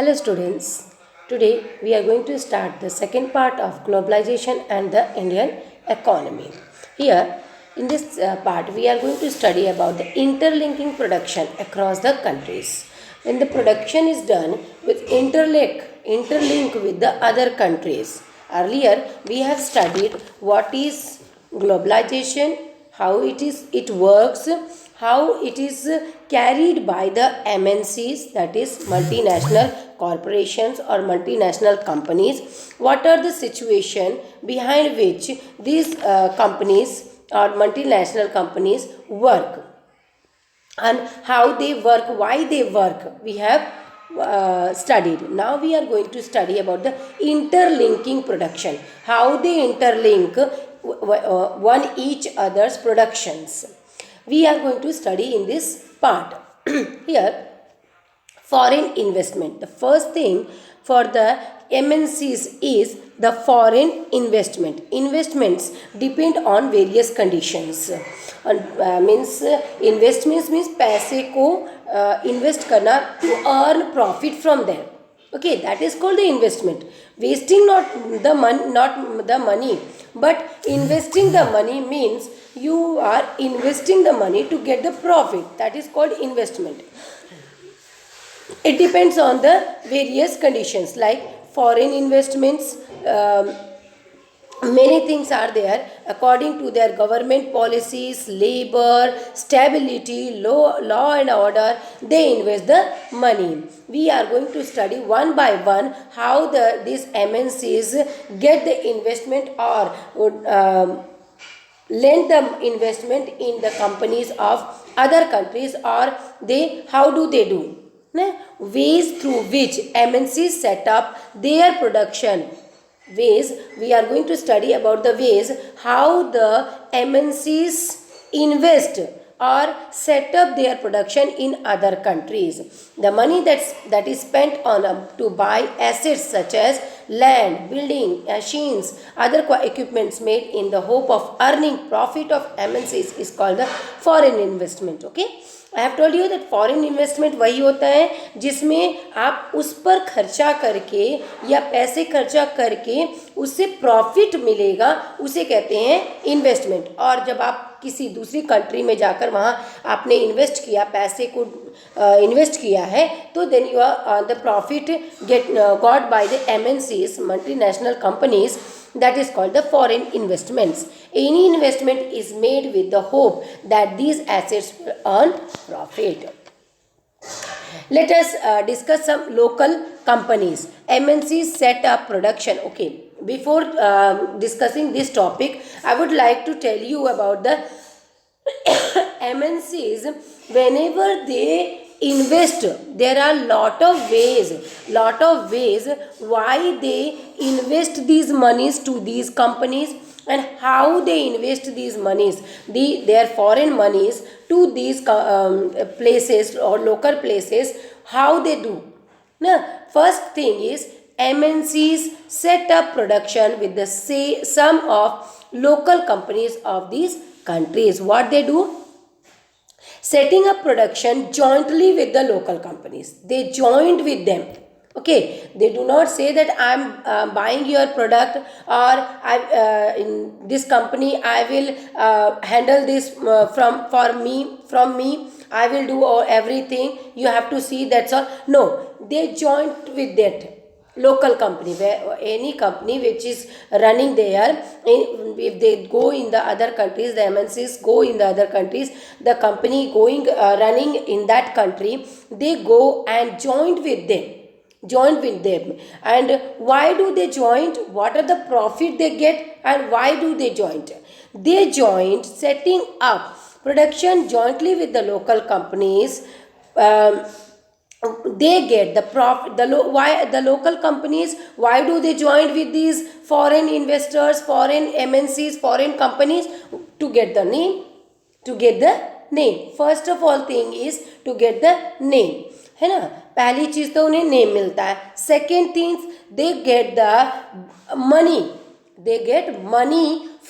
Hello students. Today we are going to start the second part of globalization and the Indian economy. Here in this part we are going to study about the interlinking production across the countries. When the production is done with interlink with the other countries. Earlier we have studied what is globalization, how it works, how it is carried by the MNCs, that is multinational corporations or multinational companies. What are the situation behind which these companies or multinational companies work, and how they work, why they work, we have studied. Now we are going to study about the interlinking production, how they interlink one each other's productions. We are going to study in this part. Here, foreign investment. The first thing for the MNCs is the foreign investment. Investments depend on various conditions. Means investments means पैसे को invest करना to earn profit from them. Okay, that is called the investment. Wasting not the money, but investing the money means you are investing the money to get the profit. That is called investment. It depends on the various conditions like foreign investments. Many things are there according to their government policies, labor, stability, law and order. They invest the money. We are going to study one by one how these MNCs get the investment or lend the investment in the companies of other countries, or how do they do? Ways through which MNCs set up their production. Ways, we are going to study about the ways how the MNCs invest or set up their production in other countries. The money that is spent on to buy assets such as land, building, machines, other equipments made in the hope of earning profit of MNCs is called the foreign investment. Okay, I have told you that foreign investment वही होता है जिसमें आप उस पर खर्चा करके या पैसे खर्चा करके उससे प्रॉफिट मिलेगा, उसे कहते हैं इन्वेस्टमेंट. और जब आप किसी दूसरी कंट्री में जाकर वहाँ आपने इन्वेस्ट किया, पैसे को इन्वेस्ट किया है, तो then you are the profit got by the MNCs, multinational companies. That is called the foreign investments. Any investment is made with the hope that these assets will earn profit. Let us discuss some local companies. MNCs set up production. Okay, before discussing this topic, I would like to tell you about the MNCs. Whenever they invest, there are lot of ways why they invest these monies to these companies, and how they invest these monies, their foreign monies, to these places or local places. How they do? Now, first thing is MNCs set up production with the sum of local companies of these countries. What they do? Setting up production jointly with the local companies. They joined with them. Okay, they do not say that I'm buying your product, or in this company I will handle this from me I will do everything, you have to see, that's all. No, they joined with that local company, where any company which is running there, if they go in the other countries, the MNCs go in the other countries, the company going running in that country, they go and joined with them. And why do they join? What are the profit they get, and why do they join? They joined setting up production jointly with the local companies. They get the profit. Why the local companies, why do they join with these foreign investors, foreign MNCs, foreign companies? To get the name. First of all thing is to get the name, है ना. पहली चीज तो उन्हें name मिलता है. Second things, they get the money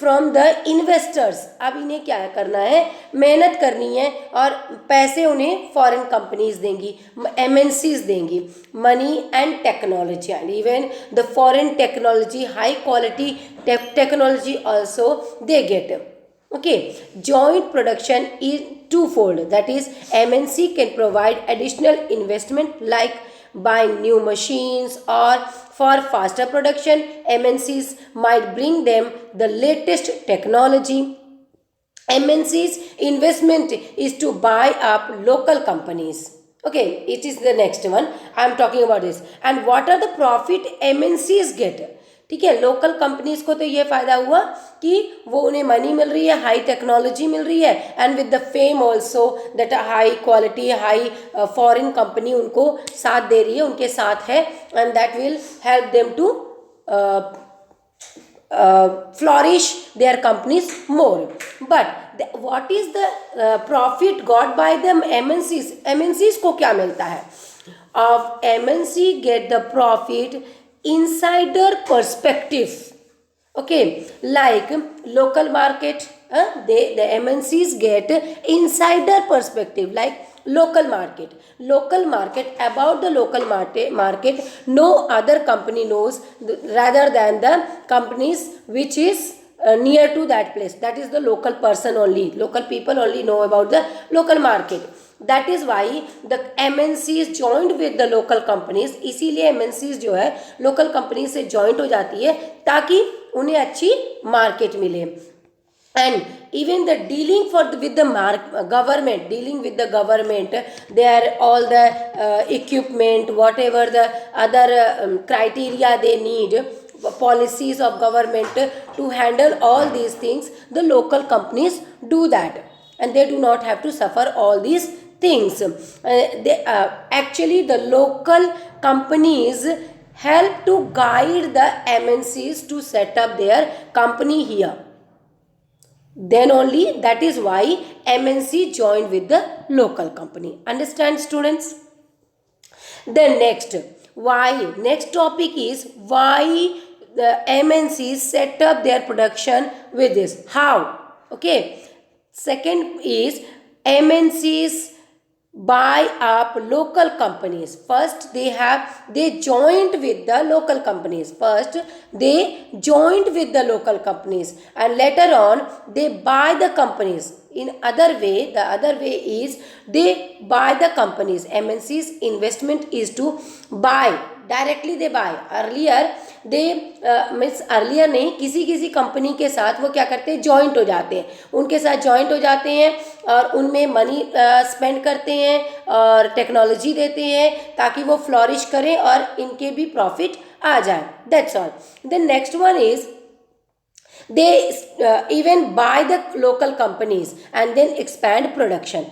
from the investors. अब इन्हें क्या करना है, मेहनत करनी है और पैसे उन्हें फॉरेन कंपनीज देंगी, एमएनसीज देंगी, money and technology and even the foreign technology, high quality technology also they get. Okay, joint production is twofold. That is, MNC can provide additional investment like buying new machines, or for faster production, MNCs might bring them the latest technology. MNC's investment is to buy up local companies. Okay, it is the next one. I am talking about this. And what are the profit MNCs get? ठीक है, local companies को तो ये फायदा हुआ कि वो उन्हें मनी मिल रही है, हाई टेक्नोलॉजी मिल रही है, and with the fame also that high quality, high foreign company उनको साथ दे रही है, उनके साथ है, and that will help them to flourish their companies more. But what is the profit got by the MNCs? MNCs को क्या मिलता है? Of MNC get the profit insider perspective. Okay, like local market, the MNCs get insider perspective like local market about the local market no other company knows rather than the companies which is near to that place. That is the local person only, local people only know about the local market. That is why the MNCs joined with the local companies. इसीलिए MNCs जो है local companies से joint हो जाती है ताकि उन्हें अच्छी market मिले. And even the dealing with the government, dealing with the government, there all the equipment, whatever the other criteria they need, policies of government to handle all these things, the local companies do that, and they do not have to suffer all these things. Actually the local companies help to guide the MNCs to set up their company here. Then only, that is why MNC joined with the local company. Understand, students? Then next topic is why the MNCs set up their production with this. How? Okay. Second is MNCs buy up local companies. First they joined with the local companies. And later on they buy the companies. The other way is they buy the companies. MNC's investment is to buy. Directly they buy. Earlier नहीं, किसी company के साथ वो क्या करते हैं, joint हो जाते हैं, उनके साथ जॉइंट हो जाते हैं और उनमें मनी स्पेंड करते हैं और टेक्नोलॉजी देते हैं ताकि वो फ्लॉरिश करें और इनके भी प्रॉफिट आ जाए. That's all. The next one is they even buy the local companies and then expand production.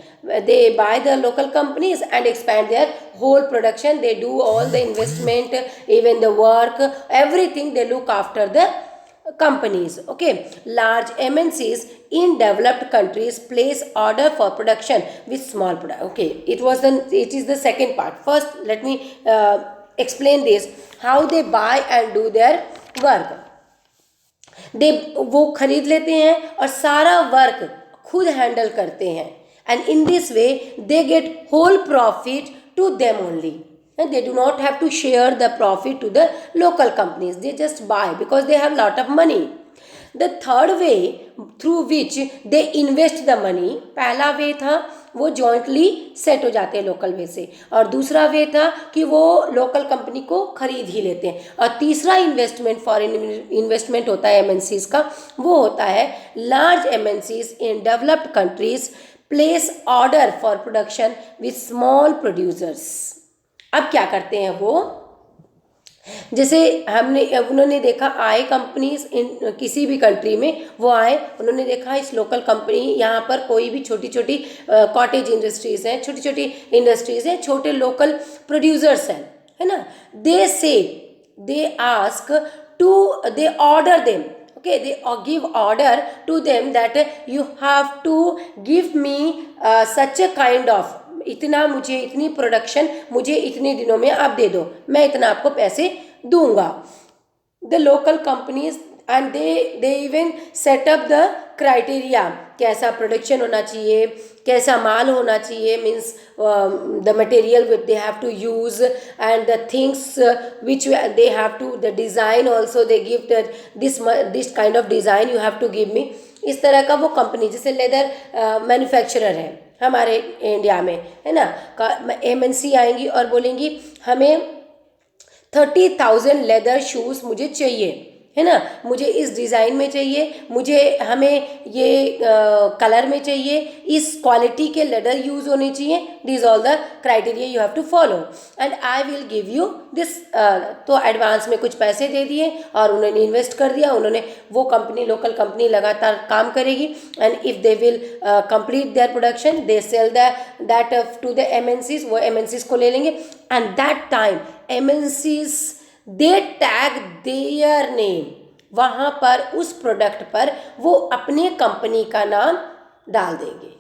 They buy the local companies and expand their whole production. They do all the investment, even the work, everything. They look after the companies. Okay, large MNCs in developed countries place order for production with small product. Okay, it is the second part. First let me explain this, how they buy and do their work. वो खरीद लेते हैं और सारा work खुद handle करते हैं, and in this way they get whole profit to them only, and they do not have to share the profit to the local companies. They just buy because they have lot of money. The third way through which they invest the money, पहला वे था वो jointly set हो जाते हैं local वे से, और दूसरा वे था कि वो लोकल कंपनी को खरीद ही लेते हैं, और तीसरा इन्वेस्टमेंट फॉरेन इन्वेस्टमेंट होता है एमएनसीज का, वो होता है large MNCs in developed countries place order for production with small producers. अब क्या करते हैं वो, जैसे उन्होंने देखा आए कंपनीज इन किसी भी कंट्री में, वो आए, उन्होंने देखा इस लोकल कंपनी यहाँ पर कोई भी छोटी छोटी कॉटेज इंडस्ट्रीज हैं, छोटी छोटी इंडस्ट्रीज हैं, छोटे लोकल प्रोड्यूसर्स हैं, है ना. They ask to, they order them. Okay, they give order to them that you have to give me such a kind of, इतना मुझे, इतनी प्रोडक्शन मुझे इतने दिनों में आप दे दो, मैं इतना आपको पैसे दूंगा. The local companies and they even setup the criteria, कैसा प्रोडक्शन होना चाहिए, कैसा माल होना चाहिए, means the material which they have to use and the things which they have to, the design also they give this kind of design you have to give me. इस तरह का वो कंपनी, जैसे लेदर मैन्युफैक्चरर है हमारे India में, है ना, MNC आएंगी और बोलेंगी हमें 30,000 लेदर शूज़ मुझे चाहिए, है ना, मुझे इस डिज़ाइन में चाहिए, हमें ये कलर में चाहिए, इस क्वालिटी के लेदर यूज़ होने चाहिए, this all the criteria you have to follow and I will give you this. तो एडवांस में कुछ पैसे दे दिए और उन्होंने इन्वेस्ट कर दिया, उन्होंने वो कंपनी, लोकल कंपनी लगातार काम करेगी and if they will complete their production they sell that to the MNCs, वो MNCs को ले लेंगे and that time MNCs they tag their name, वहाँ पर उस प्रोडक्ट पर वो अपने कंपनी का नाम डाल देंगे।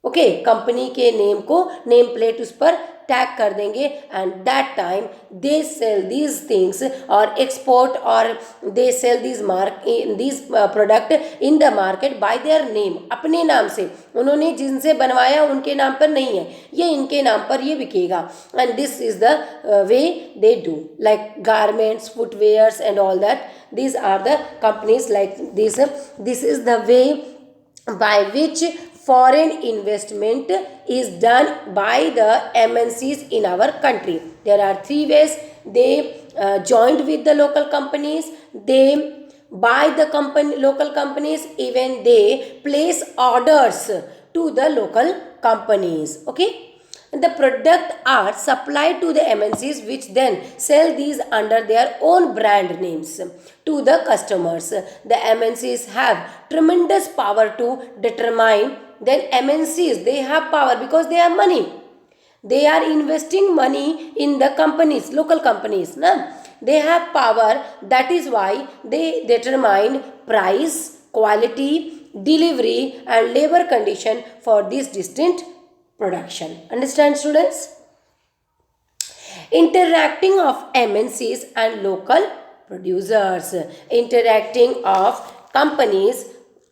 ओके, कंपनी के नेम को, नेम प्लेट उस पर टैग कर देंगे and that time they sell these things और एक्सपोर्ट और they sell these product in the market bye their name, अपने नाम से, उन्होंने जिनसे बनवाया उनके नाम पर नहीं है, ये इनके नाम पर ये बिकेगा and this is the way they do, like garments, footwears and all that, these are the companies like this is the way by which foreign investment is done by the MNCs in our country. There are 3 ways. They joined with the local companies, they buy the local companies, even they place orders to the local companies. Okay, the product are supplied to the MNCs which then sell these under their own brand names to the customers. The MNCs have tremendous power to determine, then MNCs, they have power because they have money, they are investing money in the companies, local companies, na? They have power, that is why they determine price, quality, delivery and labor condition for this distinct production. Understand, students? Interacting of MNCs and local producers, interacting of companies,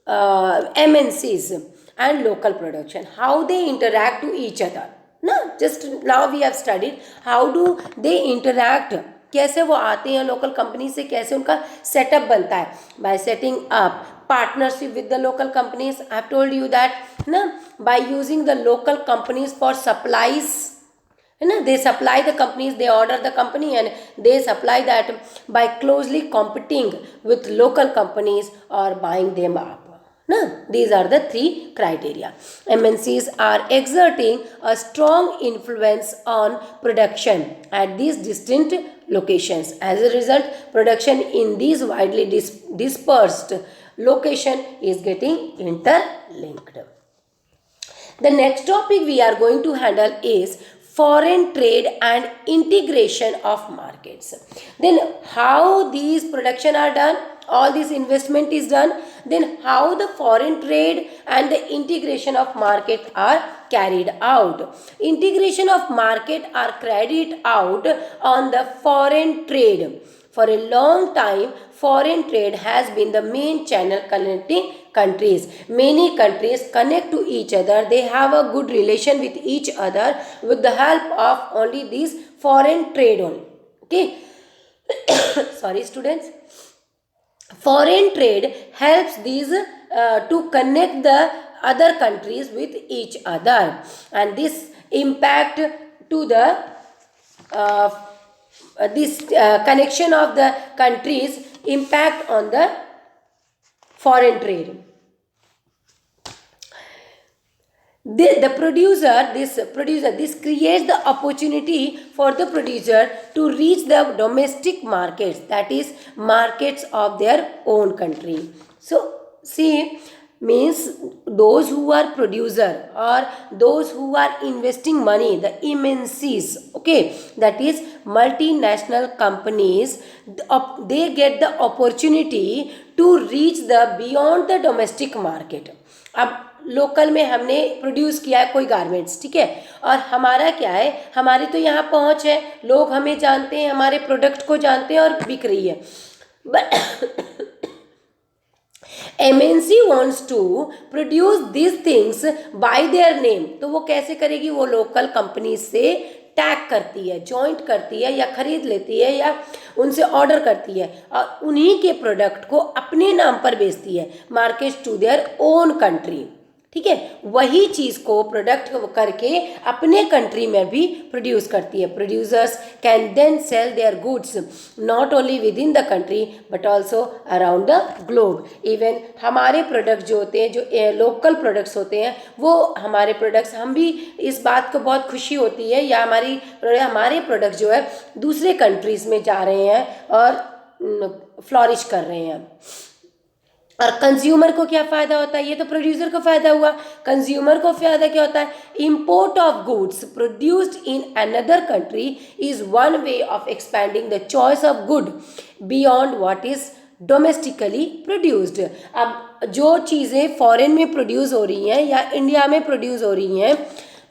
MNCs and local production, how they interact to each other. ना, just now we have studied how do they interact, कैसे वो आते हैं local company से, कैसे उनका setup बनता है, bye setting up partnership with the local companies. I have told you that, na, by using the local companies for supplies, na, they supply the companies, they order the company and they supply that by closely competing with local companies or buying them up. Na, these are the 3 criteria. MNCs are exerting a strong influence on production at these distinct locations. As a result, production in these widely dispersed location is getting interlinked. The next topic we are going to handle is foreign trade and integration of markets. Then how these production are done, all this investment is done, then how the foreign trade and the integration of market are carried out. Integration of market are carried out on the foreign trade. For a long time, foreign trade has been the main channel connecting countries. Many countries connect to each other. They have a good relation with each other with the help of only these foreign trade only. Okay. Sorry, students. Foreign trade helps these to connect the other countries with each other, and this impact to the this connection of the countries impact on the foreign trade. This creates the opportunity for the producer to reach the domestic markets, that is markets of their own country. So see, means those who are producer or those who are investing money, the MNCs, okay, that is multinational companies, they get the opportunity to reach the beyond the domestic market. अब local में हमने produce किया है कोई garments, ठीक है, और हमारा क्या है, हमारी तो यहाँ पहुँच है, लोग हमें जानते हैं, हमारे प्रोडक्ट को जानते हैं और बिक रही है, MNC wants to produce this things by their name, तो वो कैसे करेगी, वो लोकल कंपनी से टैग करती है, जॉइंट करती है, या खरीद लेती है, या उनसे ऑर्डर करती है और उन्हीं के प्रोडक्ट को अपने नाम पर बेचती है, market to their own country. ठीक है, वही चीज़ को प्रोडक्ट करके अपने कंट्री में भी प्रोड्यूस करती है। Producers can then sell their goods not only within the country but also around the globe. Even हमारे प्रोडक्ट जो होते हैं, जो लोकल प्रोडक्ट्स होते हैं, वो हमारे प्रोडक्ट्स, हम भी इस बात को बहुत खुशी होती है, या हमारे प्रोडक्ट जो है दूसरे कंट्रीज़ में जा रहे हैं और फ्लॉरिश कर रहे हैं। और कंज्यूमर को क्या फ़ायदा होता है, ये तो प्रोड्यूसर को फ़ायदा हुआ। कंज्यूमर को फ़ायदा क्या होता है, import of goods produced in another country is one way of expanding the choice of good beyond what is domestically produced. अब जो चीज़ें फॉरेन में प्रोड्यूस हो रही हैं या इंडिया में प्रोड्यूस हो रही हैं,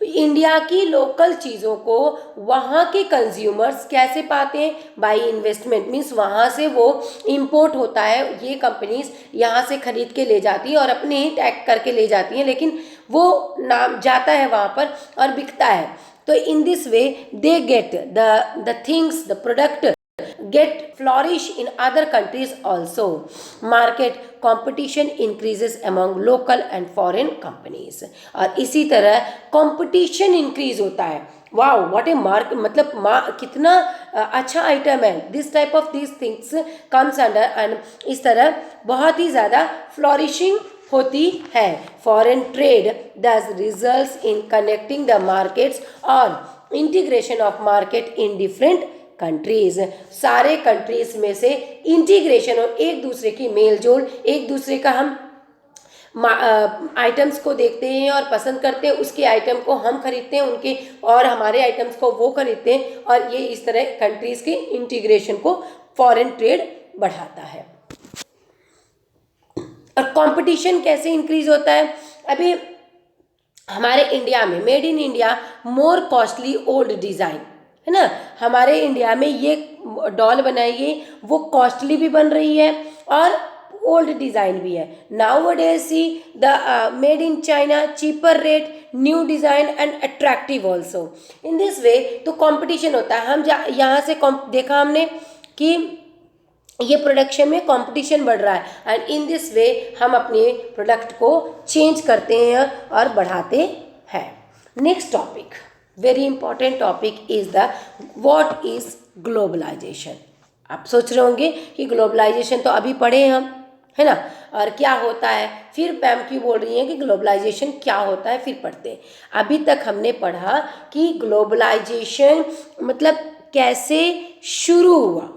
इंडिया की लोकल चीज़ों को वहाँ के कंज्यूमर्स कैसे पाते हैं, बाई इन्वेस्टमेंट, मीन्स वहाँ से वो इंपोर्ट होता है, ये कंपनीज यहाँ से खरीद के ले जाती हैं और अपने ही टैग करके ले जाती हैं, लेकिन वो नाम जाता है वहाँ पर और बिकता है। तो इन this way they get the things, the product get flourish in other countries also. Market competition increases among local and foreign companies. और इसी तरह competition increase होता है। वाओ, व्हाट ए मार्क, मतलब कितना अच्छा आइटम है। This type of this things comes under, and इस तरह बहुत ही ज़्यादा फ्लॉरिशिंग होती है। Foreign trade this results in connecting the markets और integration of market in different countries. सारे कंट्रीज में से इंटीग्रेशन और एक दूसरे की मेल जोल, एक दूसरे का हम आइटम्स को देखते हैं और पसंद करते हैं, उसके आइटम को हम खरीदते हैं उनके, और हमारे आइटम्स को वो खरीदते हैं, और ये इस तरह कंट्रीज के इंटीग्रेशन को फॉरेन ट्रेड बढ़ाता है। और कंपटीशन कैसे इंक्रीज होता है, अभी हमारे इंडिया में made in India more costly old design है ना, हमारे इंडिया में ये डॉल बनाई गई वो कॉस्टली भी बन रही है और ओल्ड डिज़ाइन भी है। Now days see the made in China, cheaper rate, new design and attractive also. In this वे तो कंपटीशन होता है। हम यहाँ से देखा हमने कि ये प्रोडक्शन में कंपटीशन बढ़ रहा है, एंड इन दिस वे हम अपने प्रोडक्ट को चेंज करते हैं और बढ़ाते हैं। Next topic, very important topic is the what is globalization. आप सोच रहे होंगे कि ग्लोबलाइजेशन तो अभी पढ़े हम, है ना, और क्या होता है, फिर मैम क्यों बोल रही हैं कि ग्लोबलाइजेशन क्या होता है, फिर पढ़ते हैं। अभी तक हमने पढ़ा कि ग्लोबलाइजेशन मतलब कैसे शुरू हुआ,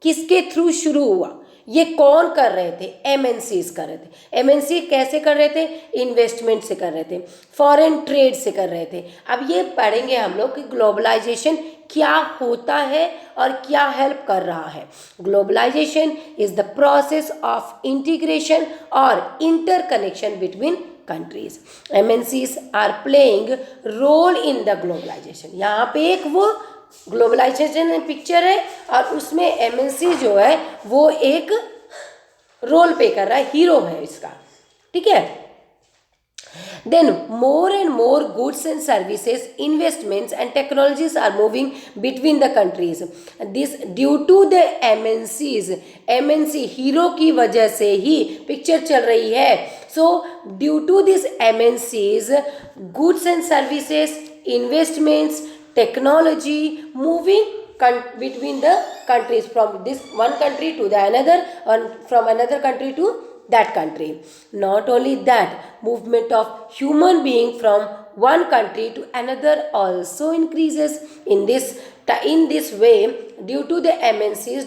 किसके थ्रू शुरू हुआ, ये कौन कर रहे थे, एमएनसीज कर रहे थे। एमएनसी कैसे कर रहे थे, इन्वेस्टमेंट से कर रहे थे, फॉरेन ट्रेड से कर रहे थे। अब ये पढ़ेंगे हम लोग कि ग्लोबलाइजेशन क्या होता है और क्या हेल्प कर रहा है। Globalization is the process of integration और interconnection between countries. MNCs are playing role in the globalization. यहाँ पे एक वो ग्लोबलाइजेशन पिक्चर है और उसमें एमएनसी जो है वो एक रोल प्ले कर रहा है, हीरो है इसका, ठीक है। Then more and more goods and services, investments and technologies are moving between the countries. This due to the MNCs, MNC hero की वजह से ही पिक्चर चल रही है। So due to this MNCs, goods and services, investments, technology moving between the countries, from this one country to the another, and from another country to that country. Not only that, movement of human being from one country to another also increases. In this way, due to the MNCs,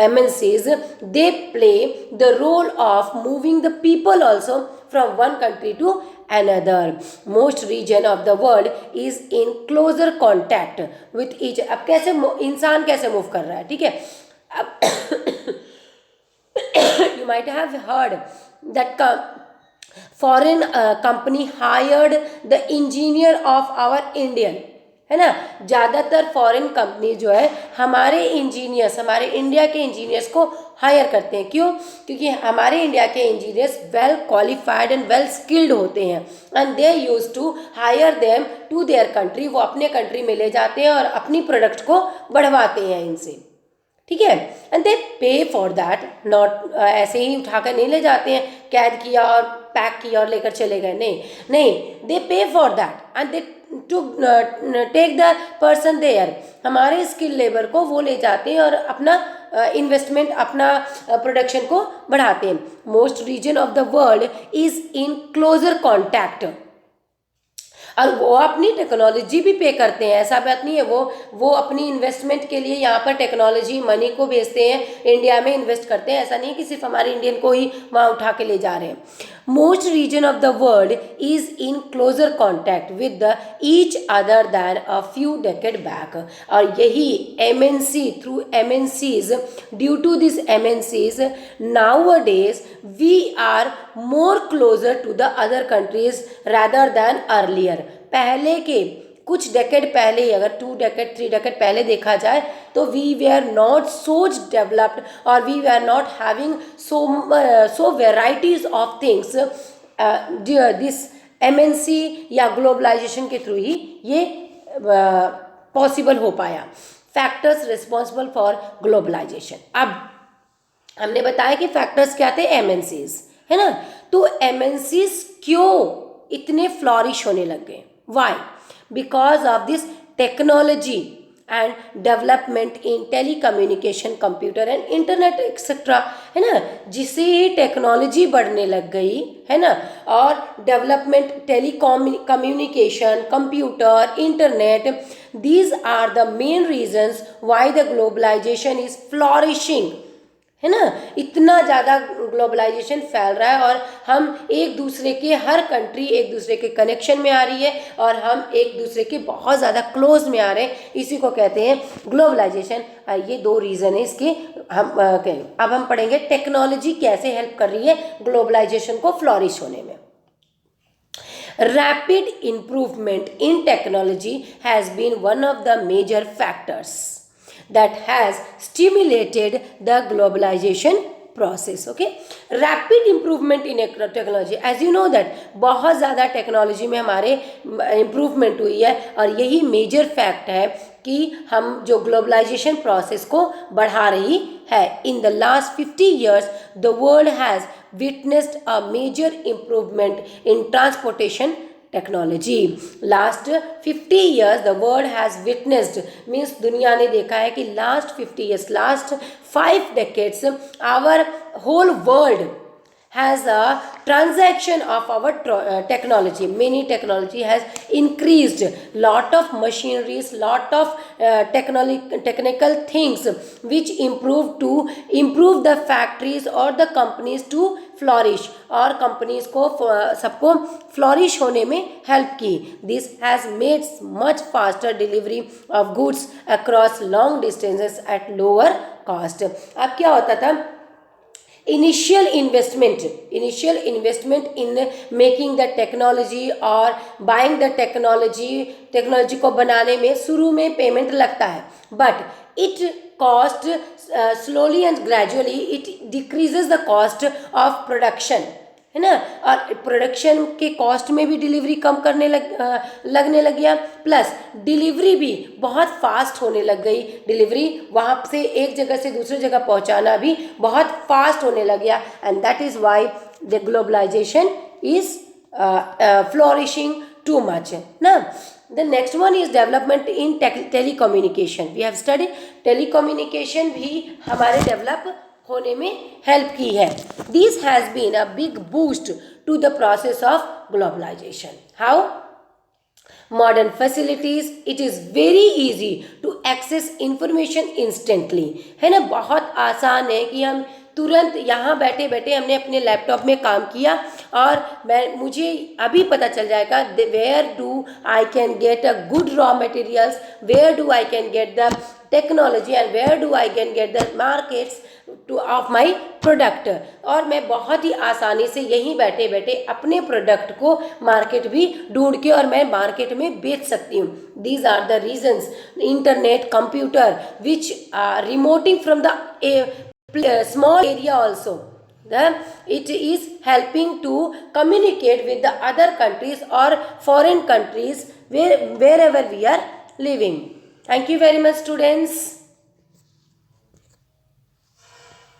MNCs, they play the role of moving the people also from one country to another. Most region of the world is in closer contact with each। अब कैसे इंसान कैसे move कर रहा है, ठीक है। अब you might have heard that foreign company hired the engineer of our Indian, है ना, ज़्यादातर फॉरेन कंपनी जो है हमारे इंजीनियर्स, हमारे इंडिया के इंजीनियर्स को हायर करते हैं। क्यों? क्योंकि हमारे इंडिया के engineers well qualified and well skilled होते हैं and they use to hire them to their country. वो अपने कंट्री में ले जाते हैं और अपनी प्रोडक्ट को बढ़वाते हैं इनसे, ठीक है। And they pay for that, not ऐसे ही उठाकर नहीं ले जाते हैं, कैद किया और पैक किया और लेकर चले गए, नहीं नहीं, they pay for that and they to take the person there. हमारे स्किल लेबर को वो ले जाते हैं और अपना इन्वेस्टमेंट, अपना प्रोडक्शन को बढ़ाते हैं। Most region of the world is in closer contact, और वो अपनी टेक्नोलॉजी भी पे करते हैं, ऐसा बात नहीं है। वो अपनी इन्वेस्टमेंट के लिए यहाँ पर टेक्नोलॉजी मनी को भेजते हैं, इंडिया में इन्वेस्ट करते हैं, ऐसा नहीं कि सिर्फ हमारे इंडियन को ही वहाँ उठा के ले जा रहे हैं। Most region of the world is in closer contact with the each other than a few decade back, और यही MNC, through MNCs, due to this MNCs nowadays we are more closer to the other countries rather than earlier। पहले के कुछ decade पहले, अगर 2 decade 3 decade पहले देखा जाए तो we were not so developed और we were not having so varieties of things. This MNC या ग्लोबलाइजेशन के थ्रू ही ये पॉसिबल हो पाया। फैक्टर्स रिस्पॉन्सिबल फॉर ग्लोबलाइजेशन, अब हमने बताया कि फैक्टर्स क्या थे, एमएनसीज, है ना। तो एमएनसीज क्यों इतने फ्लॉरिश होने लग गए? Why? Because of this technology and development in telecommunication, computer and internet etcetera, है ना। जिससे ये टेक्नोलॉजी बढ़ने लग गई, है ना, और development telecommunication, computer, internet, these are the main reasons why the globalization is flourishing, है ना। इतना ज़्यादा ग्लोबलाइजेशन फैल रहा है और हम एक दूसरे के, हर कंट्री एक दूसरे के कनेक्शन में आ रही है और हम एक दूसरे के बहुत ज़्यादा क्लोज में आ रहे हैं, इसी को कहते हैं ग्लोबलाइजेशन। ये 2 रीज़न है इसके। हम अब हम पढ़ेंगे टेक्नोलॉजी कैसे हेल्प कर रही है ग्लोबलाइजेशन को फ्लॉरिश होने में। Rapid improvement in technology has been one of the major factors that has stimulated the globalization process। okay, rapid improvement in technology, as you know that बहुत ज़्यादा टेक्नोलॉजी में हमारे इम्प्रूवमेंट हुई है और यही मेजर फैक्ट है कि हम जो ग्लोबलाइजेशन प्रोसेस को बढ़ा रही है। In the last 50 years the world has witnessed a major improvement in transportation technology. Last 50 years the world has witnessed, means दुनिया ने देखा है कि last 50 years, last 5 decades our whole world has a transaction of our technology. Many technology has increased, lot of machineries, lot of technical things which improve the factories or the companies to flourish, और companies को सबको flourish होने में help की। This has made much faster delivery of goods across long distances at lower cost। अब क्या होता था, initial investment in making the technology और buying the technology को बनाने में शुरू में पेमेंट लगता है, but it cost slowly and gradually it decreases the cost of production, है ना। और प्रोडक्शन के कॉस्ट में भी डिलीवरी कम करने लगने लग गया, प्लस डिलीवरी भी बहुत फास्ट होने लग गई। डिलीवरी वहाँ से एक जगह से दूसरी जगह पहुँचाना भी बहुत फास्ट होने लग गया, and that is why the globalization is flourishing too much ना। The next one is development in telecommunication. We have studied telecommunication भी हमारे डेवलप होने में हेल्प की है। This has been a big boost to the process of globalization. How? Modern facilities, it is very easy to access information instantly, है ना। बहुत आसान है कि हम तुरंत यहाँ बैठे बैठे हमने अपने लैपटॉप में काम किया और मुझे अभी पता चल जाएगा where do I can get a good raw materials, where do I can get the technology and where do I can get the markets to of my product. और मैं बहुत ही आसानी से यहीं बैठे बैठे अपने प्रोडक्ट को मार्केट भी ढूंढ के और मैं मार्केट में बेच सकती हूँ. These are the reasons internet, computer which are remoting from the small area also. It is helping to communicate with the other countries or foreign countries wherever we are living. Thank you very much, students.